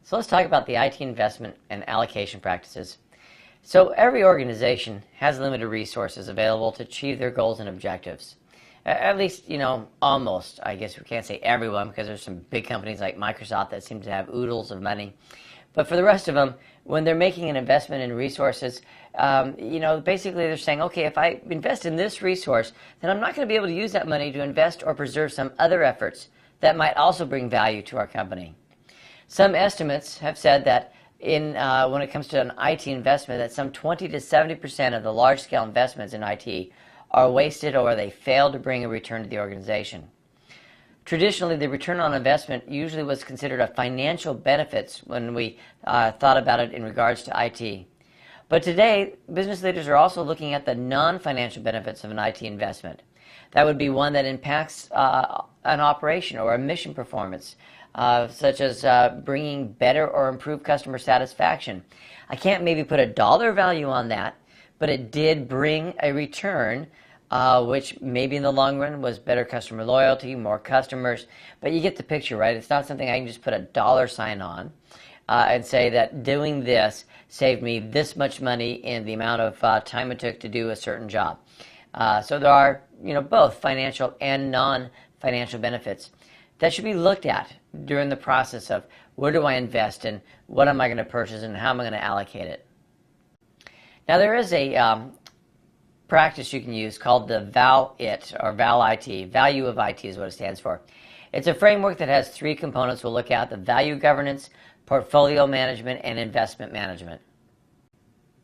So let's talk about the IT investment and allocation practices. So every organization has limited resources available to achieve their goals and objectives. At least, almost. I guess we can't say everyone because there's some big companies like Microsoft that seem to have oodles of money. But for the rest of them, when they're making an investment in resources, basically they're saying, okay, if I invest in this resource, then I'm not going to be able to use that money to invest or preserve some other efforts that might also bring value to our company. Some estimates have said that when it comes to an IT investment, that some 20 to 70% of the large-scale investments in IT are wasted or they fail to bring a return to the organization. Traditionally, the return on investment usually was considered a financial benefits when we thought about it in regards to IT. But today, business leaders are also looking at the non-financial benefits of an IT investment. That would be one that impacts an operation or a mission performance, such as bringing better or improved customer satisfaction. I can't maybe put a dollar value on that, but it did bring a return, which maybe in the long run was better customer loyalty, more customers. But you get the picture, right? It's not something I can just put a dollar sign on and say that doing this saved me this much money in the amount of time it took to do a certain job. So there are, both financial and non-financial benefits that should be looked at during the process of where do I invest in, what am I going to purchase, and how am I going to allocate it. Now there is a practice you can use called the ValIT, or ValIT. Value of IT is what it stands for. It's a framework that has three components we'll look at: the value governance, portfolio management, and investment management.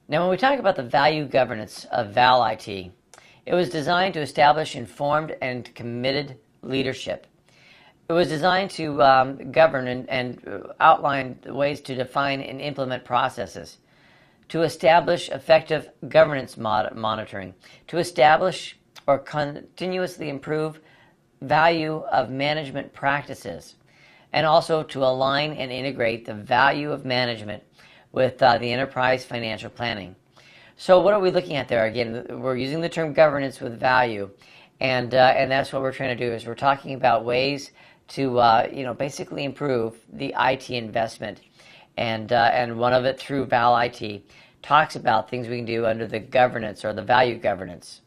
Now when we talk about the value governance of ValIT, it was designed to establish informed and committed leadership. It was designed to govern and outline ways to define and implement processes, to establish effective governance monitoring, to establish or continuously improve value of management practices, and also to align and integrate the value of management with the enterprise financial planning. So what are we looking at there? Again, we're using the term governance with value, and that's what we're trying to do. Is we're talking about ways to basically improve the IT investment, and one of it through ValIT talks about things we can do under the governance or the value governance.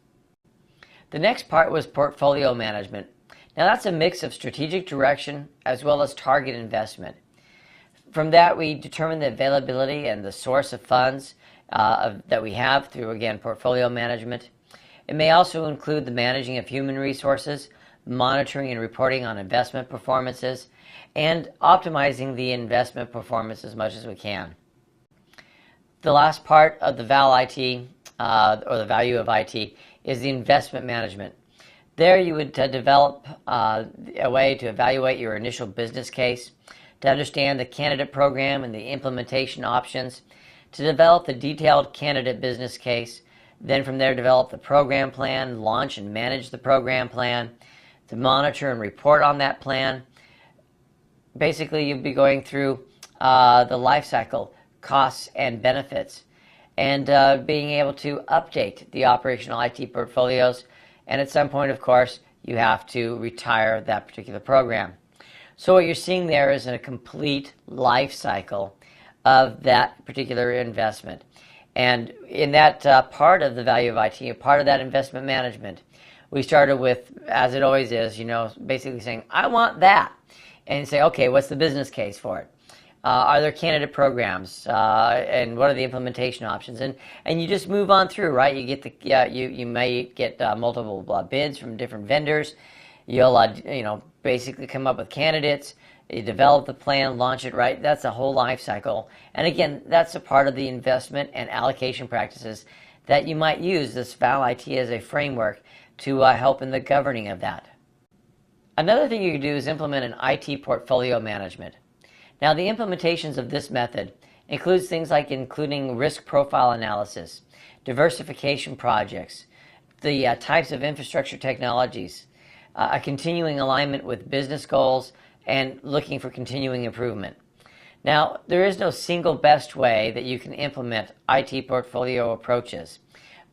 The next part was portfolio management. Now that's a mix of strategic direction as well as target investment. From that, we determine the availability and the source of funds that we have through, again, portfolio management. It may also include the managing of human resources, monitoring and reporting on investment performances, and optimizing the investment performance as much as we can. The last part of the ValIT, or the value of IT, is the investment management. There you would develop a way to evaluate your initial business case, to understand the candidate program and the implementation options, to develop the detailed candidate business case, then from there develop the program plan, launch and manage the program plan, to monitor and report on that plan. Basically, you'll be going through the life cycle, costs and benefits, and being able to update the operational IT portfolios. And at some point, of course, you have to retire that particular program. So what you're seeing there is a complete life cycle of that particular investment. And in that part of the value of IT, part of that investment management, we started with, as it always is, basically saying, I want that. And you say, okay, what's the business case for it? Are there candidate programs? And what are the implementation options? And you just move on through, right? You get you may get multiple bids from different vendors. You'll basically come up with candidates. You develop the plan, launch it, right? That's the whole life cycle. And again, that's a part of the investment and allocation practices that you might use this ValIT as a framework to help in the governing of that. Another thing you can do is implement an IT portfolio management. Now, the implementations of this method includes things like including risk profile analysis, diversification projects, the types of infrastructure technologies, a continuing alignment with business goals, and looking for continuing improvement. Now, there is no single best way that you can implement IT portfolio approaches,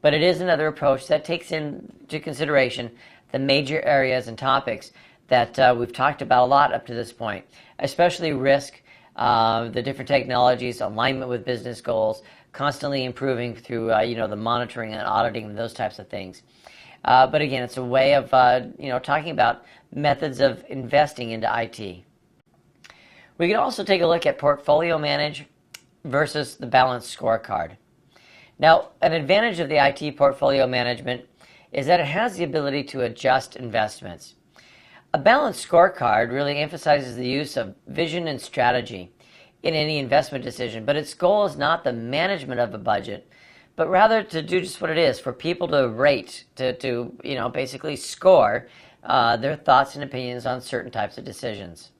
but it is another approach that takes into consideration the major areas and topics that we've talked about a lot up to this point, especially risk, the different technologies, alignment with business goals, constantly improving through the monitoring and auditing and those types of things. But again, it's a way of talking about methods of investing into IT. We can also take a look at portfolio manage versus the balanced scorecard. Now, an advantage of the IT portfolio management is that it has the ability to adjust investments. A balanced scorecard really emphasizes the use of vision and strategy in any investment decision, but its goal is not the management of a budget, but rather to do just what it is, for people to rate, to basically score their thoughts and opinions on certain types of decisions.